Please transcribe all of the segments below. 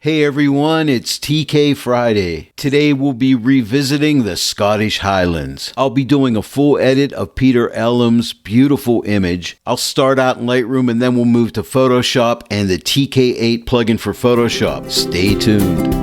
Hey everyone, it's TK Friday. Today we'll be revisiting the Scottish Highlands. I'll be doing a full edit of Peter Ellam's beautiful image. I'll start out in Lightroom and then we'll move to Photoshop and the TK8 plugin for Photoshop. Stay tuned.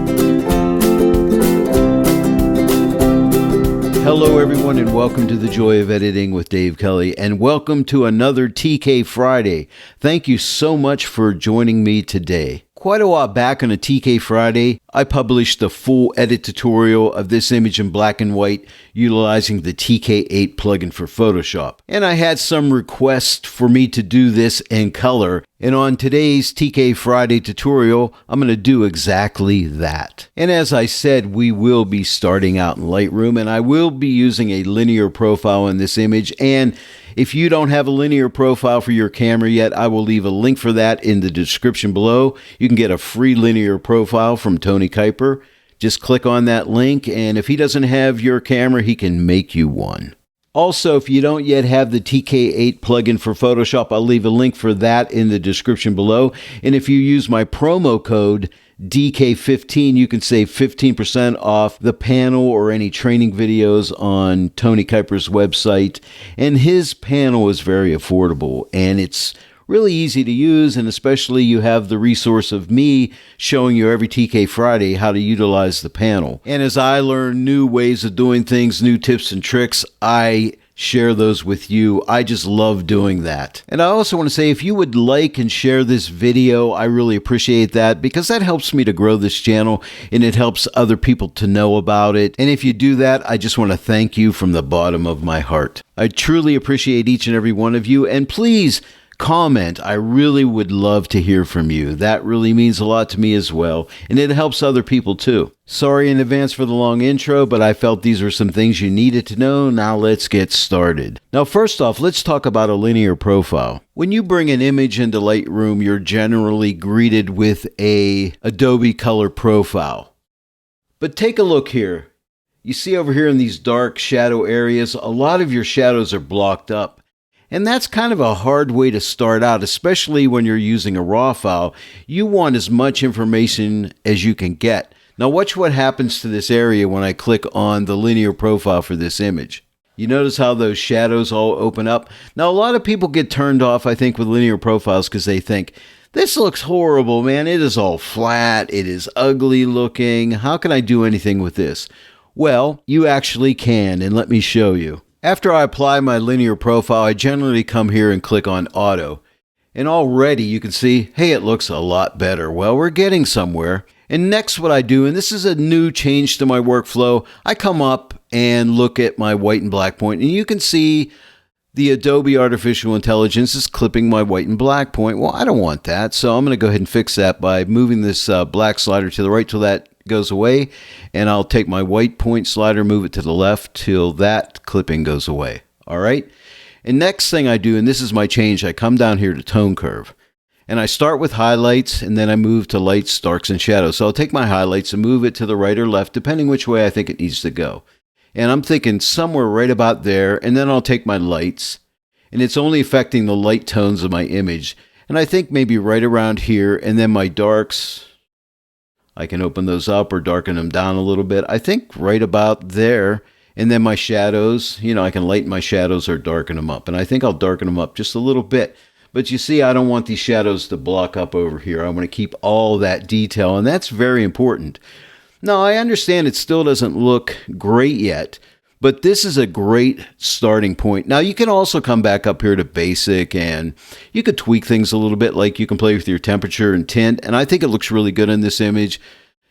Hello everyone and welcome to The Joy of Editing with Dave Kelly, and welcome to another TK Friday. Thank you so much for joining me today. Quite a while back on a TK Friday, I published a full edit tutorial of this image in black and white utilizing the TK8 plugin for Photoshop. And I had some requests for me to do this in color. And on today's TK Friday tutorial, I'm going to do exactly that. And as I said, we will be starting out in Lightroom, and I will be using a linear profile in this image. And if you don't have a linear profile for your camera yet, I will leave a link for that in the description below. You can get a free linear profile from Tony Kuiper. Just click on that link, and if he doesn't have your camera, he can make you one. Also, if you don't yet have the TK8 plugin for Photoshop, I'll leave a link for that in the description below. And if you use my promo code DK15, you can save 15% off the panel or any training videos on Tony Kuiper's website. And his panel is very affordable, and it's really easy to use, and especially you have the resource of me showing you every TK Friday how to utilize the panel. And as I learn new ways of doing things, new tips and tricks, I share those with you. I just love doing that. And I also want to say, if you would like and share this video, I really appreciate that, because that helps me to grow this channel and it helps other people to know about it. And if you do that, I just want to thank you from the bottom of my heart. I truly appreciate each and every one of you, and please comment. I really would love to hear from you. That really means a lot to me as well, and it helps other people too. Sorry in advance for the long intro, but I felt these were some things you needed to know. Now let's get started. Now first off, let's talk about a linear profile. When you bring an image into Lightroom, you're generally greeted with a Adobe Color profile. But take a look here. You see over here in these dark shadow areas, a lot of your shadows are blocked up. And that's kind of a hard way to start out, especially when you're using a RAW file. You want as much information as you can get. Now watch what happens to this area when I click on the linear profile for this image. You notice how those shadows all open up? Now a lot of people get turned off, I think, with linear profiles because they think, this looks horrible, man. It is all flat. It is ugly looking. How can I do anything with this? Well, you actually can, and let me show you. After I apply my linear profile, I generally come here and click on Auto. And already you can see, hey, it looks a lot better. Well, we're getting somewhere. And next what I do, and this is a new change to my workflow, I come up and look at my white and black point, and you can see the Adobe Artificial Intelligence is clipping my white and black point. Well, I don't want that, so I'm going to go ahead and fix that by moving this black slider to the right till that goes away, and I'll take my white point slider, move it to the left till that clipping goes away. All right. And next thing I do, and this is my change, I come down here to tone curve, and I start with highlights, and then I move to lights, darks, and shadows. So I'll take my highlights and move it to the right or left, depending which way I think it needs to go. And I'm thinking somewhere right about there, and then I'll take my lights, and it's only affecting the light tones of my image. And I think maybe right around here, and then my darks, I can open those up or darken them down a little bit. I think right about there. And then my shadows, I can lighten my shadows or darken them up. And I think I'll darken them up just a little bit. But you see, I don't want these shadows to block up over here. I want to keep all that detail, and that's very important. Now, I understand it still doesn't look great yet, but this is a great starting point. Now, you can also come back up here to basic, and you could tweak things a little bit, like you can play with your temperature and tint, and I think it looks really good in this image.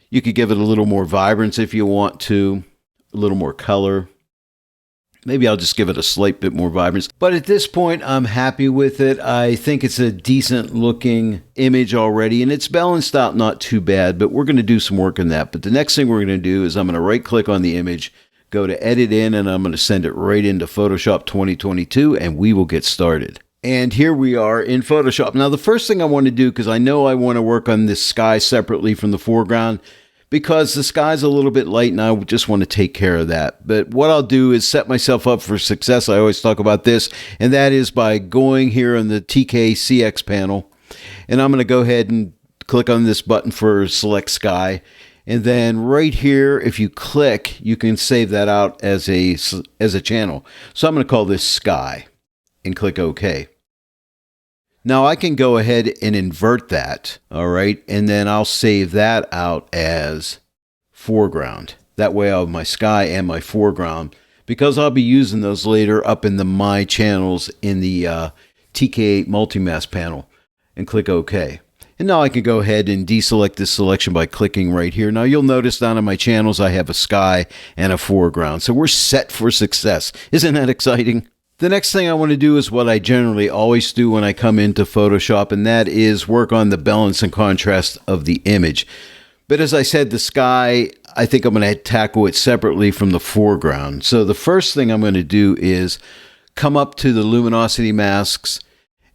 You could give it a little more vibrance if you want to, a little more color. Maybe I'll just give it a slight bit more vibrance. But at this point, I'm happy with it. I think it's a decent looking image already, and it's balanced out not too bad, but we're going to do some work on that. But the next thing we're going to do is I'm going to right click on the image, go to Edit In, and I'm going to send it right into Photoshop 2022, and we will get started. And here we are in Photoshop. Now, the first thing I want to do, because I know I want to work on this sky separately from the foreground, because the sky's a little bit light and I just want to take care of that. But what I'll do is set myself up for success. I always talk about this, and that is by going here on the TK CX panel, and I'm going to go ahead and click on this button for select sky. And then right here, if you click, you can save that out as a channel. So I'm going to call this sky and click OK. Now I can go ahead and invert that, all right? And then I'll save that out as foreground. That way I'll have my sky and my foreground, because I'll be using those later up in the My Channels in the TK8 multi-mask panel, and click OK. And now I can go ahead and deselect this selection by clicking right here. Now you'll notice down in my channels I have a sky and a foreground. So we're set for success. Isn't that exciting? The next thing I want to do is what I generally always do when I come into Photoshop, and that is work on the balance and contrast of the image. But as I said, the sky, I think I'm going to tackle it separately from the foreground. So the first thing I'm going to do is come up to the Luminosity Masks,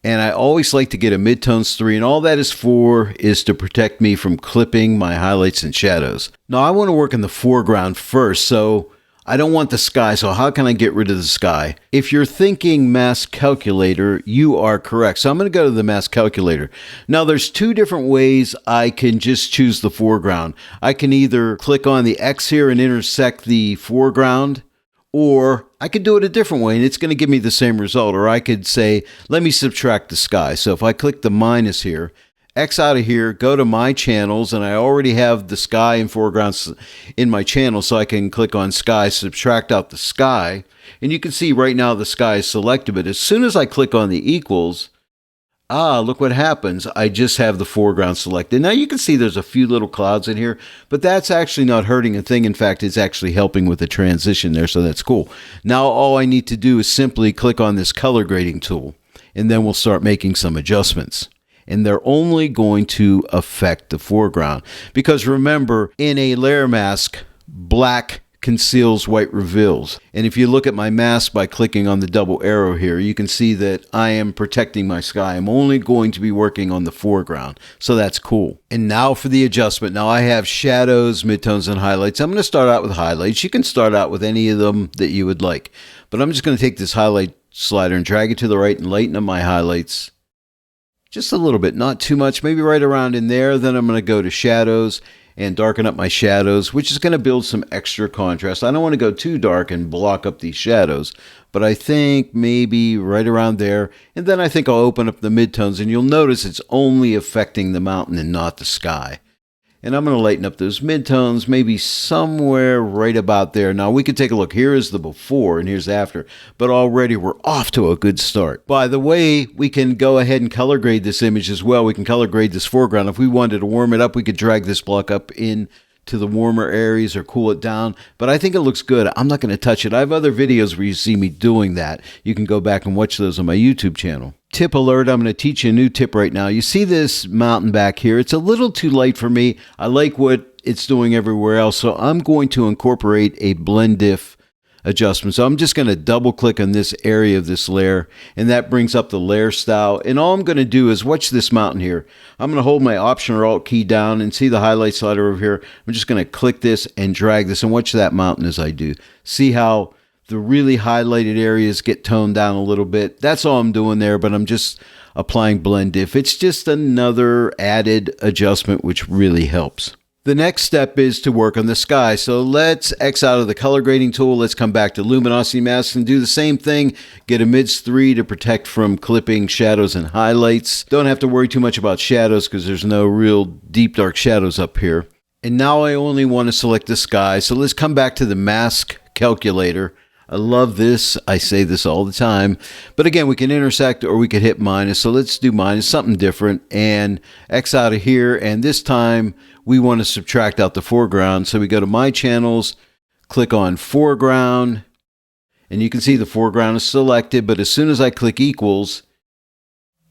and I always like to get a midtones 3, and all that is for is to protect me from clipping my highlights and shadows. Now I want to work in the foreground first, so I don't want the sky, so how can I get rid of the sky? If you're thinking mask calculator, you are correct. So I'm going to go to the mask calculator. Now there's two different ways I can just choose the foreground. I can either click on the X here and intersect the foreground, or I could do it a different way and it's going to give me the same result. Or I could say, let me subtract the sky. So if I click the minus here, X out of here, go to My Channels, and I already have the sky and foregrounds in my channel, so I can click on sky, subtract out the sky, and you can see right now the sky is selected. But as soon as I click on the equals, look what happens. I just have the foreground selected. Now you can see there's a few little clouds in here, but that's actually not hurting a thing. In fact, it's actually helping with the transition there, so that's cool. Now all I need to do is simply click on this color grading tool, and then we'll start making some adjustments. And they're only going to affect the foreground. Because remember, in a layer mask, black conceals, white reveals. And if you look at my mask by clicking on the double arrow here, you can see that I am protecting my sky. I'm only going to be working on the foreground. So that's cool. And now for the adjustment. Now I have shadows, midtones, and highlights. I'm going to start out with highlights. You can start out with any of them that you would like. But I'm just going to take this highlight slider and drag it to the right and lighten up my highlights. Just a little bit, not too much, maybe right around in there. Then I'm going to go to shadows and darken up my shadows, which is going to build some extra contrast. I don't want to go too dark and block up these shadows, but I think maybe right around there. And then I think I'll open up the midtones, and you'll notice it's only affecting the mountain and not the sky. And I'm going to lighten up those midtones, maybe somewhere right about there. Now we can take a look. Here is the before and here's the after, but already we're off to a good start. By the way, we can go ahead and color grade this image as well. We can color grade this foreground. If we wanted to warm it up, we could drag this block up in to the warmer areas or cool it down, but I think it looks good. I'm not going to touch it. I have other videos where you see me doing that. You can go back and watch those on my YouTube channel. Tip alert, I'm going to teach you a new tip right now. You see this mountain back here? It's a little too light for me. I like what it's doing everywhere else, so I'm going to incorporate a blend diff adjustment. So I'm just going to double click on this area of this layer, and that brings up the layer style. And all I'm going to do is watch this mountain here. I'm going to hold my Option or Alt key down and see the highlight slider over here. I'm just going to click this and drag this and watch that mountain as I do. See how the really highlighted areas get toned down a little bit. That's all I'm doing there, but I'm just applying blend diff. It's just another added adjustment which really helps. The next step is to work on the sky. So let's X out of the color grading tool. Let's come back to Luminosity Masks and do the same thing. Get a mids 3 to protect from clipping shadows and highlights. Don't have to worry too much about shadows because there's no real deep dark shadows up here. And now I only want to select the sky. So let's come back to the mask calculator. I love this. I say this all the time. But again, we can intersect or we could hit minus. So let's do minus, something different, and X out of here. And this time we want to subtract out the foreground. So we go to My Channels, click on Foreground, and you can see the foreground is selected. But as soon as I click equals,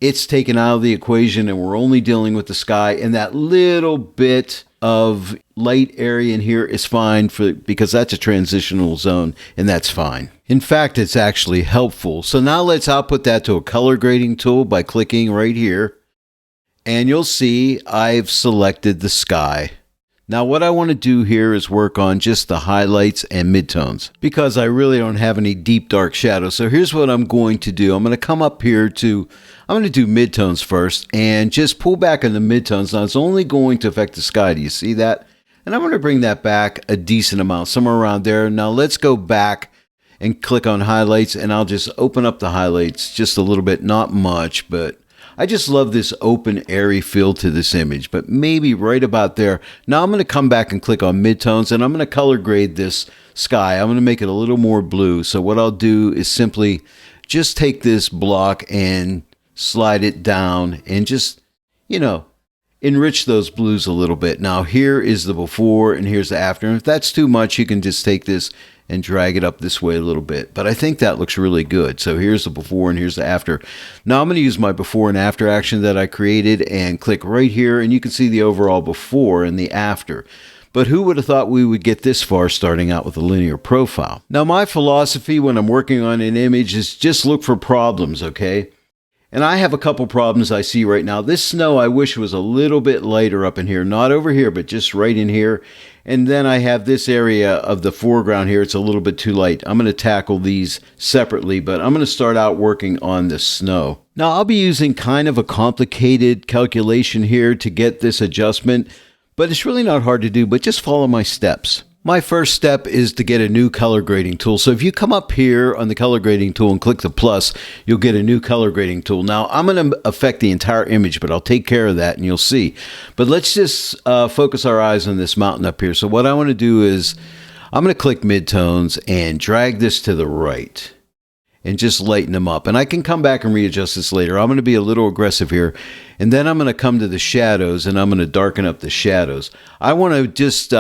it's taken out of the equation and we're only dealing with the sky. And that little bit of light area in here is fine because that's a transitional zone, and that's fine. In fact, it's actually helpful. So now let's output that to a color grading tool by clicking right here. And you'll see I've selected the sky Now what I want to do here is work on just the highlights and midtones because I really don't have any deep dark shadows. So here's what I'm going to do. I'm going to come up here to, I'm going to do midtones first and just pull back on the midtones. Now it's only going to affect the sky. Do you see that? And I'm going to bring that back a decent amount, somewhere around there. Now let's go back and click on highlights, and I'll just open up the highlights just a little bit, not much, but I just love this open, airy feel to this image, but maybe right about there. Now I'm going to come back and click on midtones, and I'm going to color grade this sky. I'm going to make it a little more blue. So what I'll do is simply just take this block and slide it down and just, you know, enrich those blues a little bit. Now here is the before and here's the after. And if that's too much, you can just take this and drag it up this way a little bit. But I think that looks really good. So here's the before and here's the after. Now I'm going to use my before and after action that I created and click right here, and you can see the overall before and the after. But who would have thought we would get this far starting out with a linear profile? Now my philosophy when I'm working on an image is just look for problems, okay? And I have a couple problems I see right now. This snow I wish was a little bit lighter up in here. Not over here, but just right in here. And then I have this area of the foreground here. It's a little bit too light. I'm going to tackle these separately, but I'm going to start out working on the snow. Now I'll be using kind of a complicated calculation here to get this adjustment, but it's really not hard to do, but just follow my steps. My first step is to get a new color grading tool. So if you come up here on the color grading tool and click the plus, you'll get a new color grading tool. Now I'm going to affect the entire image, but I'll take care of that and you'll see. But let's just focus our eyes on this mountain up here. So what I want to do is I'm going to click midtones and drag this to the right and just lighten them up. And I can come back and readjust this later. I'm going to be a little aggressive here. And then I'm going to come to the shadows and I'm going to darken up the shadows. I want to just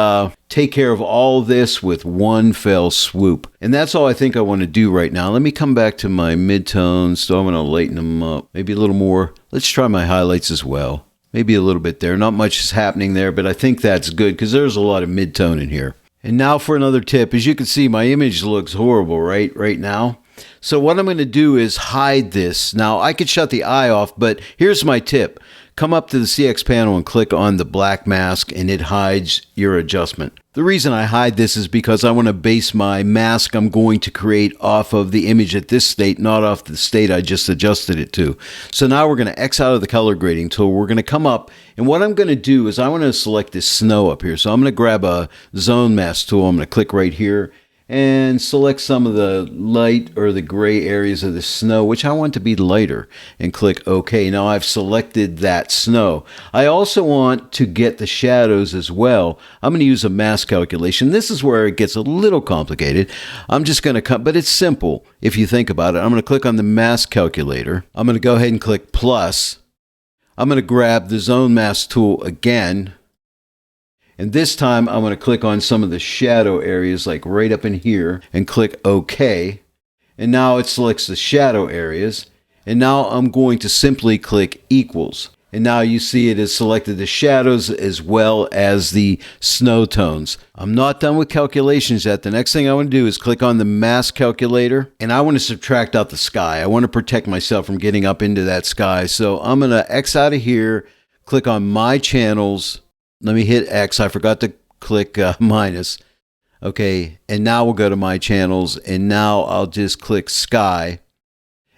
take care of all this with one fell swoop. And that's all I think I want to do right now. Let me come back to my midtones. So I'm going to lighten them up. Maybe a little more. Let's try my highlights as well. Maybe a little bit there. Not much is happening there, but I think that's good because there's a lot of midtone in here. And now for another tip. As you can see, my image looks horrible right now. So what I'm going to do is hide this. Now I could shut the eye off, but here's my tip. Come up to the CX panel and click on the black mask and it hides your adjustment. The reason I hide this is because I want to base my mask I'm going to create off of the image at this state, not off the state I just adjusted it to. So now we're going to X out of the color grading tool. We're going to come up, and what I'm going to do is I want to select this snow up here. So I'm going to grab a zone mask tool. I'm going to click right here and select some of the light or the gray areas of the snow, which I want to be lighter, and click OK. Now I've selected that snow. I also want to get the shadows as well. I'm going to use a mask calculation. This is where it gets a little complicated. I'm just going to come, but it's simple if you think about it. I'm going to click on the mask calculator. I'm going to go ahead and click plus. I'm going to grab the zone mask tool again. And this time I'm going to click on some of the shadow areas like right up in here and click OK. And now it selects the shadow areas. And now I'm going to simply click equals. And now you see it has selected the shadows as well as the snow tones. I'm not done with calculations yet. The next thing I want to do is click on the mask calculator, and I want to subtract out the sky. I want to protect myself from getting up into that sky. So I'm going to X out of here, click on my channels. Let me hit X. I forgot to click minus. Okay, and now we'll go to my channels, and now I'll just click sky,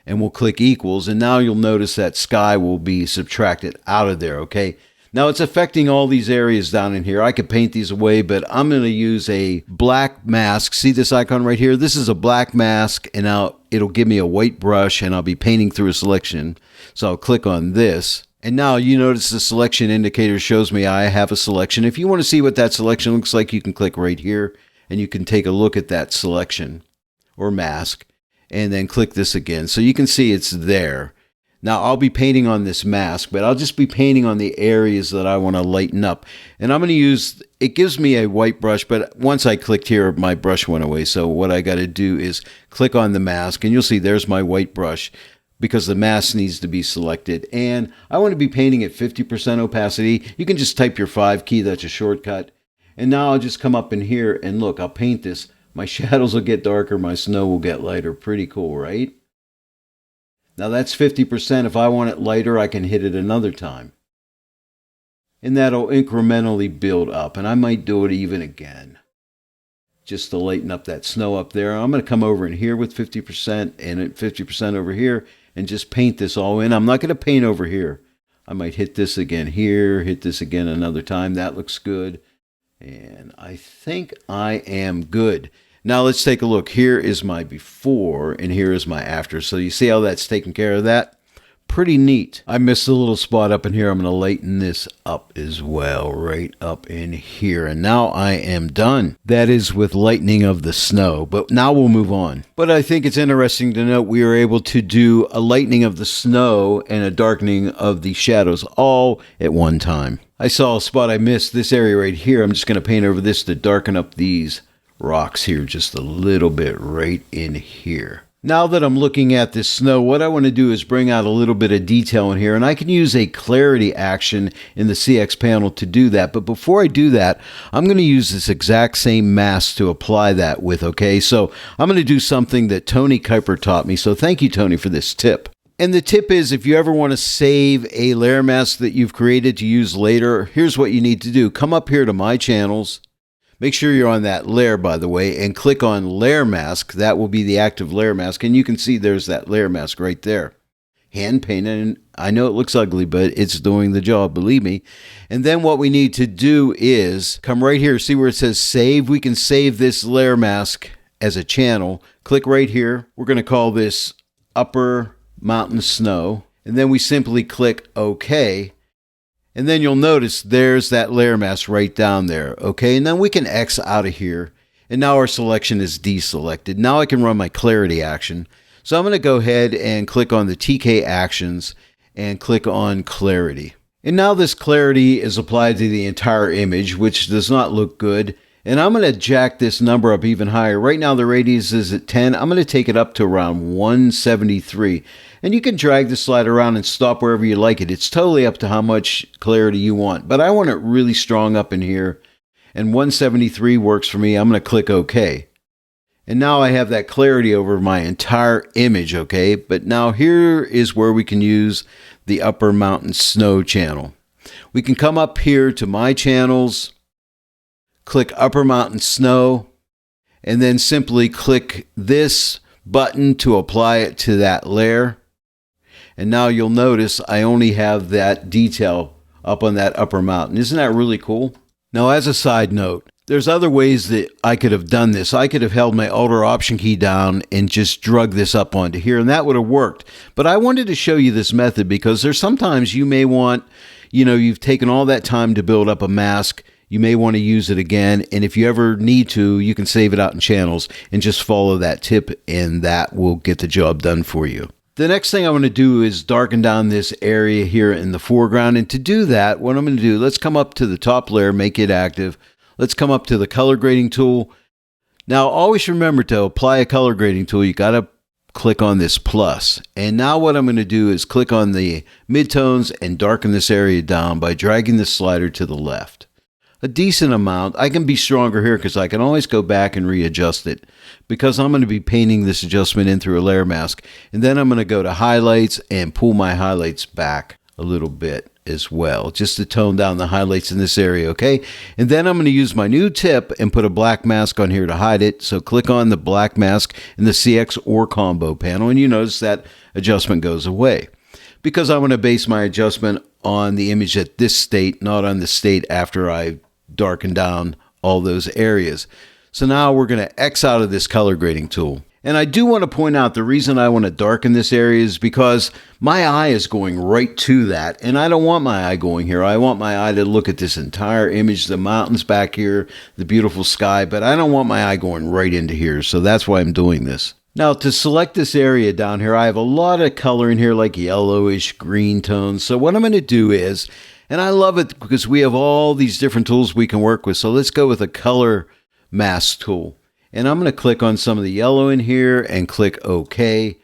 and we'll click equals, and now you'll notice that sky will be subtracted out of there, okay? Now it's affecting all these areas down in here. I could paint these away, but I'm going to use a black mask. See this icon right here? This is a black mask, and now it'll give me a white brush, and I'll be painting through a selection. So I'll click on this. And now you notice the selection indicator shows me I have a selection. If you want to see what that selection looks like, you can click right here and you can take a look at that selection or mask and then click this again. So you can see it's there. Now I'll be painting on this mask, but I'll just be painting on the areas that I want to lighten up. And I'm going to use, it gives me a white brush, but once I clicked here, my brush went away. So what I got to do is click on the mask and you'll see there's my white brush, because the mask needs to be selected. And I want to be painting at 50% opacity. You can just type your 5 key, that's a shortcut. And now I'll just come up in here and look, I'll paint this. My shadows will get darker, my snow will get lighter. Pretty cool, right? Now that's 50%. If I want it lighter, I can hit it another time. and that'll incrementally build up. And I might do it even again, just to lighten up that snow up there. I'm going to come over in here with 50% and 50% over here and just paint this all in. I'm not going to paint over here. I might hit this again here, hit this again another time. That looks good. And I think I am good. Now let's take a look. Here is my before and here is my after. So you see how that's taken care of that? Pretty neat. I missed a little spot up in here. I'm going to lighten this up as well, right up in here. And now I am done. That is with lightening of the snow, but now we'll move on. But I think it's interesting to note we were able to do a lightening of the snow and a darkening of the shadows all at one time. I saw a spot I missed, this area right here. I'm just going to paint over this to darken up these rocks here just a little bit right in here. Now that I'm looking at this snow, what I want to do is bring out a little bit of detail in here, and I can use a clarity action in the CX panel to do that. But before I do that, I'm going to use this exact same mask to apply that with, okay? So I'm going to do something that Tony Kuiper taught me. So thank you, Tony, for this tip. And the tip is, if you ever want to save a layer mask that you've created to use later, here's what you need to do. Come up here to My Channels. Make sure you're on that layer, by the way, and click on Layer Mask. That will be the active layer mask, and you can see there's that layer mask right there. Hand painted, and I know it looks ugly, but it's doing the job, believe me. And then what we need to do is come right here. See where it says Save? We can save this layer mask as a channel. Click right here. We're going to call this Upper Mountain Snow, and then we simply click OK. And then you'll notice there's that layer mask right down there, okay? And then we can X out of here, and now our selection is deselected. Now I can run my clarity action. So I'm going to go ahead and click on the TK actions and click on clarity. And now this clarity is applied to the entire image, which does not look good. And I'm going to jack this number up even higher. Right now the radius is at 10. I'm going to take it up to around 173. And you can drag the slider around and stop wherever you like it. It's totally up to how much clarity you want. But I want it really strong up in here. And 173 works for me. I'm going to click OK. And now I have that clarity over my entire image, okay? But now here is where we can use the Upper Mountain Snow channel. We can come up here to My Channels, click Upper Mountain Snow, and then simply click this button to apply it to that layer. And now you'll notice I only have that detail up on that upper mountain. Isn't that really cool? Now, as a side note, there's other ways that I could have done this. I could have held my Alt or Option key down and just drug this up onto here, and that would have worked. But I wanted to show you this method because there's sometimes you may want, you've taken all that time to build up a mask. You may want to use it again, and if you ever need to, you can save it out in channels and just follow that tip, and that will get the job done for you. The next thing I want to do is darken down this area here in the foreground, and to do that, what I'm going to do, let's come up to the top layer, make it active. Let's come up to the color grading tool. Now, always remember to apply a color grading tool, you got to click on this plus. And now what I'm going to do is click on the midtones and darken this area down by dragging the slider to the left. A decent amount. I can be stronger here because I can always go back and readjust it because I'm going to be painting this adjustment in through a layer mask. And then I'm going to go to highlights and pull my highlights back a little bit as well, just to tone down the highlights in this area, okay? And then I'm going to use my new tip and put a black mask on here to hide it. So click on the black mask in the CX or combo panel, and you notice that adjustment goes away. Because I want to base my adjustment on the image at this state, not on the state after I darken down all those areas. So now we're going to X out of this color grading tool. And I do want to point out the reason I want to darken this area is because my eye is going right to that, and I don't want my eye going here. I want my eye to look at this entire image, the mountains back here, the beautiful sky, but I don't want my eye going right into here, so that's why I'm doing this. Now, to select this area down here, I have a lot of color in here, like yellowish, green tones. So what I'm going to do is, and I love it because we have all these different tools we can work with, so let's go with a color mask tool. And I'm going to click on some of the yellow in here and click OK.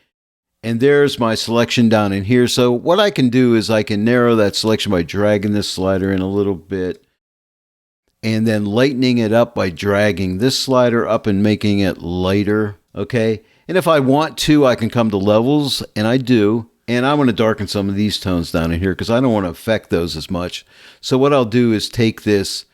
And there's my selection down in here. So what I can do is I can narrow that selection by dragging this slider in a little bit. And then lightening it up by dragging this slider up and making it lighter. Okay. And if I want to, I can come to levels, and I do. And I want to darken some of these tones down in here because I don't want to affect those as much. So what I'll do is take this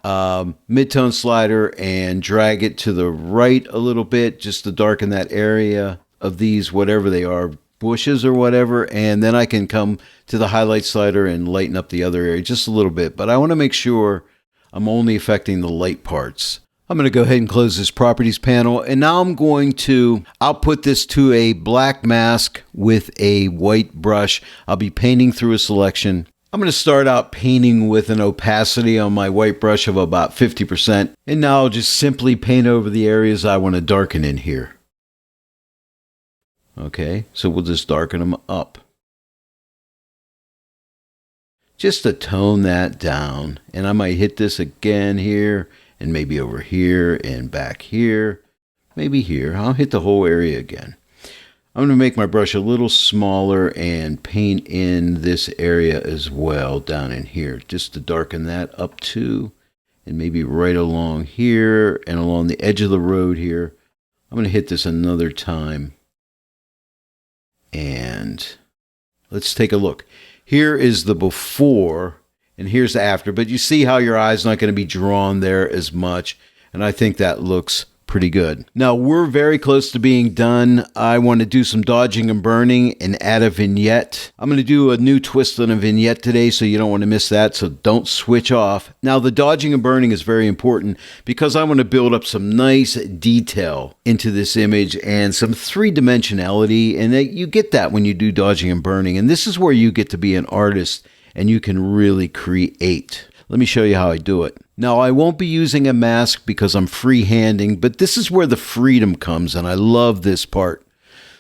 mid-tone slider and drag it to the right a little bit just to darken that area of these, whatever they are, bushes or whatever. And then I can come to the highlight slider and lighten up the other area just a little bit. But I want to make sure I'm only affecting the light parts. I'm going to go ahead and close this properties panel, and now I'm going to output this to a black mask with a white brush. I'll be painting through a selection. I'm going to start out painting with an opacity on my white brush of about 50%, and now I'll just simply paint over the areas I want to darken in here. Okay, so we'll just darken them up. Just to tone that down, and I might hit this again here, and maybe over here and back here, maybe here. I'll hit the whole area again. I'm going to make my brush a little smaller and paint in this area as well down in here, just to darken that up too, and maybe right along here and along the edge of the road here. I'm going to hit this another time, and let's take a look. Here is the before, and here's the after, but you see how your eye's not going to be drawn there as much, and I think that looks pretty good. Now we're very close to being done. I want to do some dodging and burning and add a vignette. I'm going to do a new twist on a vignette today, so you don't want to miss that, so don't switch off. Now the dodging and burning is very important because I want to build up some nice detail into this image and some three-dimensionality, and you get that when you do dodging and burning, and this is where you get to be an artist and you can really create. Let me show you how I do it. Now, I won't be using a mask because I'm freehanding, but this is where the freedom comes, and I love this part.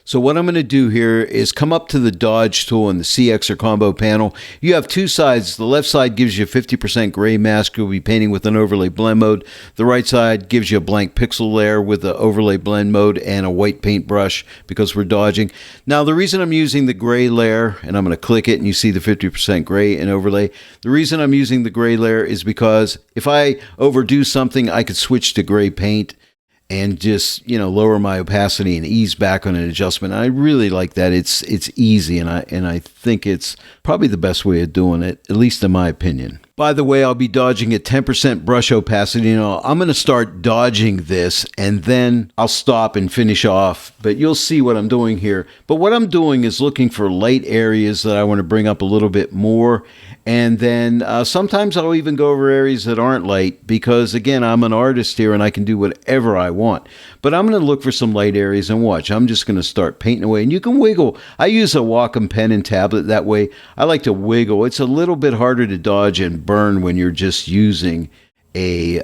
So what I'm going to do here is come up to the Dodge tool in the CX or combo panel. You have two sides. The left side gives you a 50% gray mask. You'll be painting with an overlay blend mode. The right side gives you a blank pixel layer with the overlay blend mode and a white paintbrush because we're dodging. Now, the reason I'm using the gray layer, and I'm going to click it and you see the 50% gray and overlay. The reason I'm using the gray layer is because if I overdo something, I could switch to gray paint and just, lower my opacity and ease back on an adjustment. I really like that. It's easy, and I think it's probably the best way of doing it, at least in my opinion. By the way, I'll be dodging at 10% brush opacity. I'm going to start dodging this, and then I'll stop and finish off. But you'll see what I'm doing here. But what I'm doing is looking for light areas that I want to bring up a little bit more. And then sometimes I'll even go over areas that aren't light because, again, I'm an artist here and I can do whatever I want. But I'm going to look for some light areas and watch. I'm just going to start painting away. And you can wiggle. I use a Wacom pen and tablet that way. I like to wiggle. It's a little bit harder to dodge and burn when you're just using a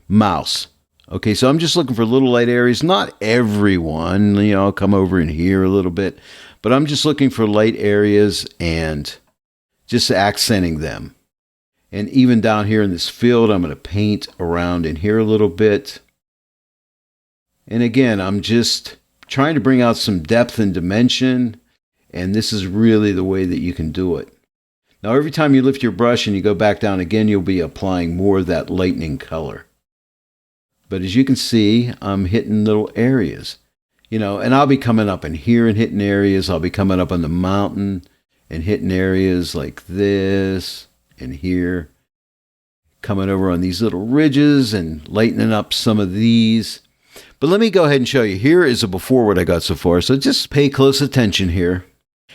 mouse. Okay, so I'm just looking for little light areas. Not everyone. I'll come over in here a little bit. But I'm just looking for light areas and just accenting them. And even down here in this field, I'm going to paint around in here a little bit. And again, I'm just trying to bring out some depth and dimension. And this is really the way that you can do it. Now, every time you lift your brush and you go back down again, you'll be applying more of that lightening color. But as you can see, I'm hitting little areas. And I'll be coming up in here and hitting areas. I'll be coming up on the mountain and hitting areas like this and here, coming over on these little ridges and lightening up some of these. But let me go ahead and show you. Here is a before what I got so far. So just pay close attention here.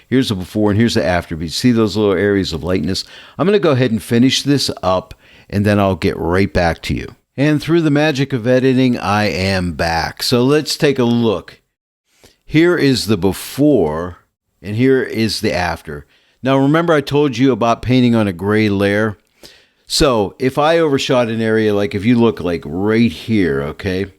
Here's the before and here's the after. But you see those little areas of lightness. I'm going to go ahead and finish this up and then I'll get right back to you. And through the magic of editing, I am back. So let's take a look. Here is the before. And here is the after. Now, remember I told you about painting on a gray layer? So if I overshot an area, like if you look like right here, okay,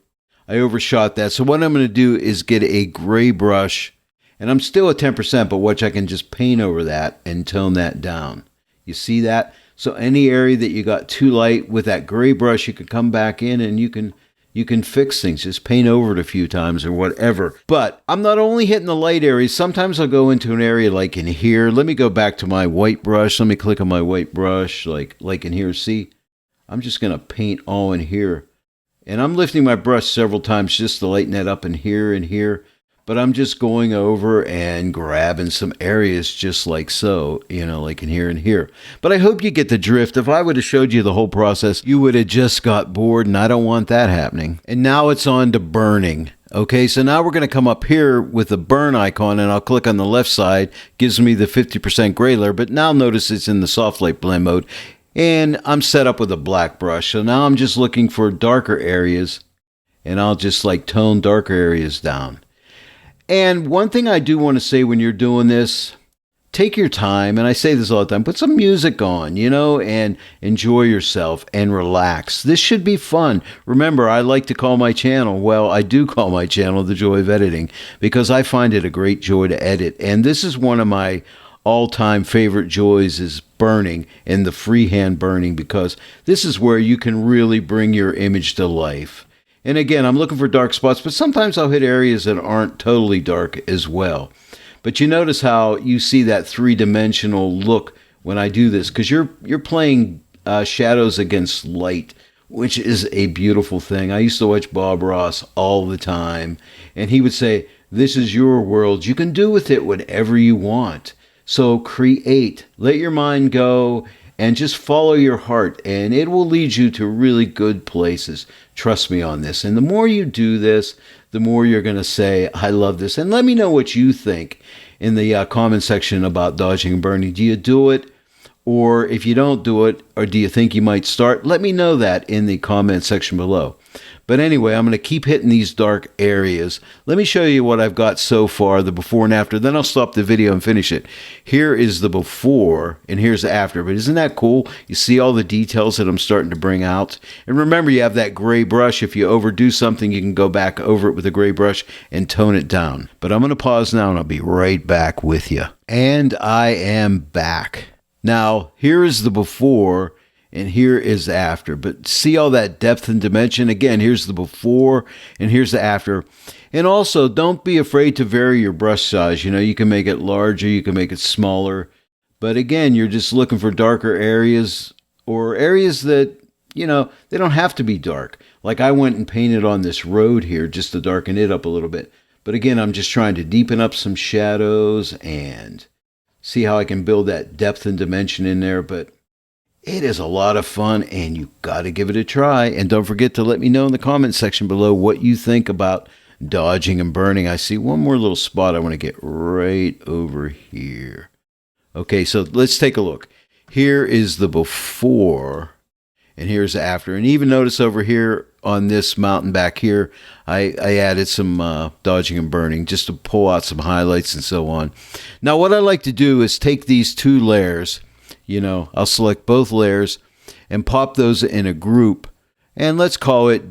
I overshot that. So what I'm going to do is get a gray brush, and I'm still at 10%, but watch, I can just paint over that and tone that down. You see that? So any area that you got too light with that gray brush, you can come back in and you can fix things. Just paint over it a few times or whatever. But I'm not only hitting the light areas. Sometimes I'll go into an area like in here. Let me go back to my white brush. Let me click on my white brush like in here. See, I'm just going to paint all in here. And I'm lifting my brush several times just to lighten that up in here and here. but I'm just going over and grabbing some areas just like so, like in here and here. But I hope you get the drift. If I would have showed you the whole process, you would have just got bored, and I don't want that happening. And now it's on to burning. Okay, so now we're going to come up here with the burn icon, and I'll click on the left side. Gives me the 50% gray layer, but now notice it's in the soft light blend mode. And I'm set up with a black brush. So now I'm just looking for darker areas, and I'll just like tone darker areas down. And one thing I do want to say when you're doing this, take your time, and I say this all the time, put some music on, and enjoy yourself and relax. This should be fun. Remember, I like to call my channel, I do call my channel The Joy of Editing, because I find it a great joy to edit. And this is one of my all-time favorite joys, is burning, and the freehand burning, because this is where you can really bring your image to life. And again, I'm looking for dark spots, but sometimes I'll hit areas that aren't totally dark as well. But you notice how you see that three-dimensional look when I do this, because you're playing shadows against light, which is a beautiful thing. I used to watch Bob Ross all the time, and he would say, "This is your world. You can do with it whatever you want. So create, let your mind go, and just follow your heart, and it will lead you to really good places. Trust me on this." And the more you do this, the more you're going to say, "I love this." And let me know what you think in the comment section about dodging and burning. Do you do it? Or if you don't do it, or do you think you might start? Let me know that in the comment section below. But anyway, I'm going to keep hitting these dark areas. Let me show you what I've got so far, the before and after. Then I'll stop the video and finish it. Here is the before, and here's the after. But isn't that cool? You see all the details that I'm starting to bring out. And remember, you have that gray brush. If you overdo something, you can go back over it with a gray brush and tone it down. But I'm going to pause now, and I'll be right back with you. And I am back. Now, here is the before, and here is the after. But see all that depth and dimension? Again, here's the before, and here's the after. And also, don't be afraid to vary your brush size. You can make it larger, you can make it smaller. But again, you're just looking for darker areas, or areas that, they don't have to be dark. Like I went and painted on this road here just to darken it up a little bit. But again, I'm just trying to deepen up some shadows and see how I can build that depth and dimension in there. But it is a lot of fun, and you got to give it a try. And don't forget to let me know in the comment section below what you think about dodging and burning. I see one more little spot I want to get right over here. Okay, so let's take a look. Here is the before, and here's the after. And even notice over here on this mountain back here, I added some dodging and burning just to pull out some highlights and so on. Now, what I like to do is take these two layers, I'll select both layers and pop those in a group. And let's call it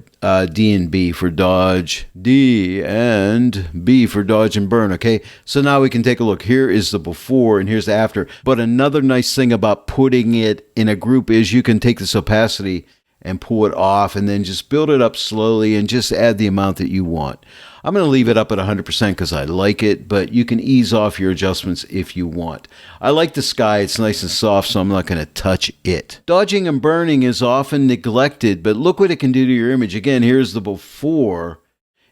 D and B for dodge, D and B for dodge and burn, okay? So now we can take a look. Here is the before, and here's the after. But another nice thing about putting it in a group is you can take this opacity and pull it off, and then just build it up slowly and just add the amount that you want. I'm going to leave it up at 100% because I like it, but you can ease off your adjustments if you want. I like the sky. It's nice and soft, so I'm not going to touch it. Dodging and burning is often neglected, but look what it can do to your image. Again, here's the before,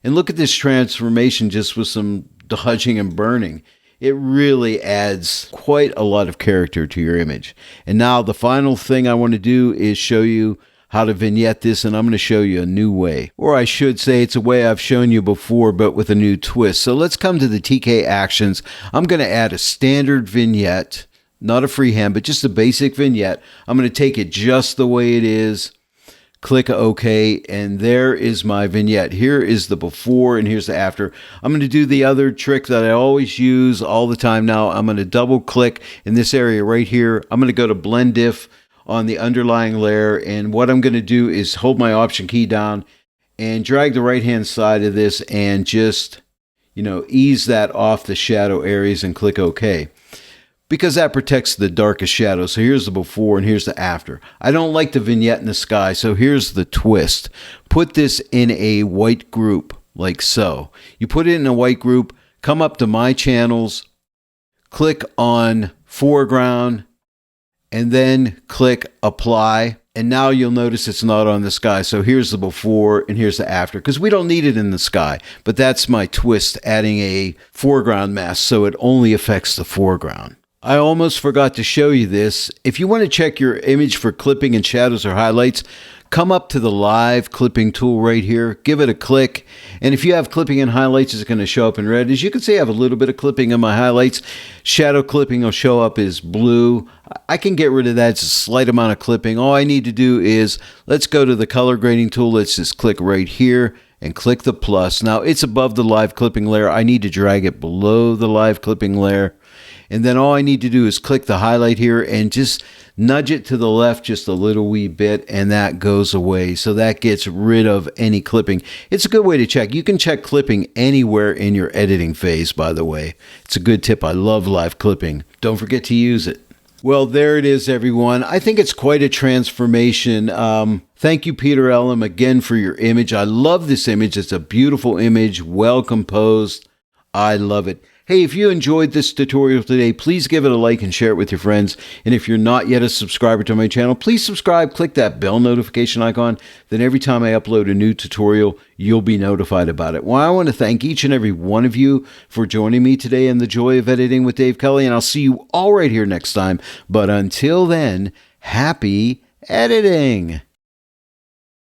and look at this transformation just with some dodging and burning. It really adds quite a lot of character to your image. And now the final thing I want to do is show you how to vignette this, and I'm going to show you a new way. Or I should say it's a way I've shown you before, but with a new twist. So let's come to the TK actions. I'm going to add a standard vignette, not a freehand, but just a basic vignette. I'm going to take it just the way it is, click OK, and there is my vignette. Here is the before, and here's the after. I'm going to do the other trick that I always use all the time now. I'm going to double click in this area right here. I'm going to go to Blend Diff on the underlying layer, and what I'm going to do is hold my Option key down and drag the right hand side of this and just ease that off the shadow areas and click OK, because that protects the darkest shadow. So here's the before and here's the after. I don't like the vignette in the sky, so here's the twist. Put this in a white group like so. You put it in a white group, come up to My Channels, click on Foreground, and then click Apply. And now you'll notice it's not on the sky. So here's the before and here's the after, because we don't need it in the sky. But that's my twist, adding a foreground mask so it only affects the foreground. I almost forgot to show you this. If you want to check your image for clipping and shadows or highlights, come up to the live clipping tool right here, give it a click, and if you have clipping and highlights, it's going to show up in red. As you can see, I have a little bit of clipping in my highlights. Shadow clipping will show up as blue. I can get rid of that. It's a slight amount of clipping. All I need to do is, let's go to the color grading tool. Let's just click right here and click the plus. Now it's above the live clipping layer. I need to drag it below the live clipping layer. And then all I need to do is click the highlight here and just nudge it to the left just a little wee bit, and that goes away. So that gets rid of any clipping. It's a good way to check. You can check clipping anywhere in your editing phase, by the way. It's a good tip. I love live clipping. Don't forget to use it. Well, there it is, everyone. I think it's quite a transformation. Thank you, Peter Elam, again for your image. I love this image. It's a beautiful image, well composed. I love it. Hey, if you enjoyed this tutorial today, please give it a like and share it with your friends. And if you're not yet a subscriber to my channel, please subscribe, click that bell notification icon. Then every time I upload a new tutorial, you'll be notified about it. Well, I want to thank each and every one of you for joining me today in the Joy of Editing with Dave Kelly, and I'll see you all right here next time. But until then, happy editing.